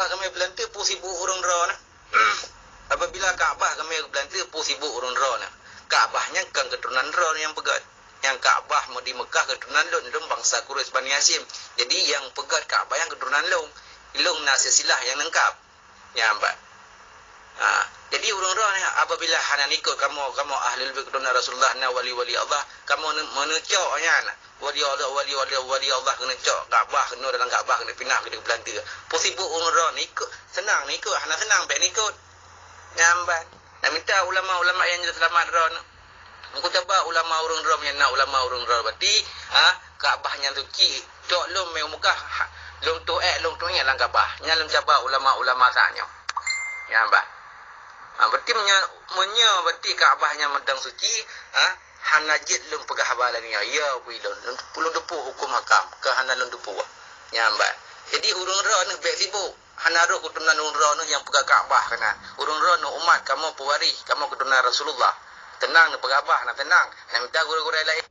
kami Belanda pun sibuk urung ro nah. Apabila Kaabah kami Belanda pun sibuk urung ro nah. Kaabahnya kan keturunan ro yang pegat. Yang Kaabah mau di Mekah keturunan Long bangsa Quraisy Bani Hashim. Jadi yang pegat Kaabah yang keturunan Long silsilah yang lengkap. Ya, Mbak. Jadi urung ro ni apabila hanan ikut kamu ahlul bait keturunan Rasulullah na wali Allah, kamu menecoknya nah. Wali Allah kena cok Kaabah kena dalam Kaabah kena pindah ke Belanda. Possible urung ro ni ikut senang ni ikut hanan senang baik ni ikut. Ya, Mbak. Nak minta ulama-ulama yang selamat ro nah. Aku coba ulama urung ro yang nak ulama urung ro berarti Kaabahnya suci cok lom mai Mekah lom tu yang dalam Kaabah. Nya lom coba ulama-ulama sanyo. Ya, Mbak. Berarti berarti Kaabahnya medang suci, hanajid lum pegah habalan ya. Ya pilon pulun depu hukum hakam ke hanan lum depu. Ya, Mbak. Jadi urung ro ni baik sibuk. Hanaro keturunan urung ro ni yang pegah Kaabah kana. Urung ro ni umat kamu pewaris, kamu keturunan Rasulullah. Tenang ni pegah Kaabah nak tenang. Nak minta guru-guru lain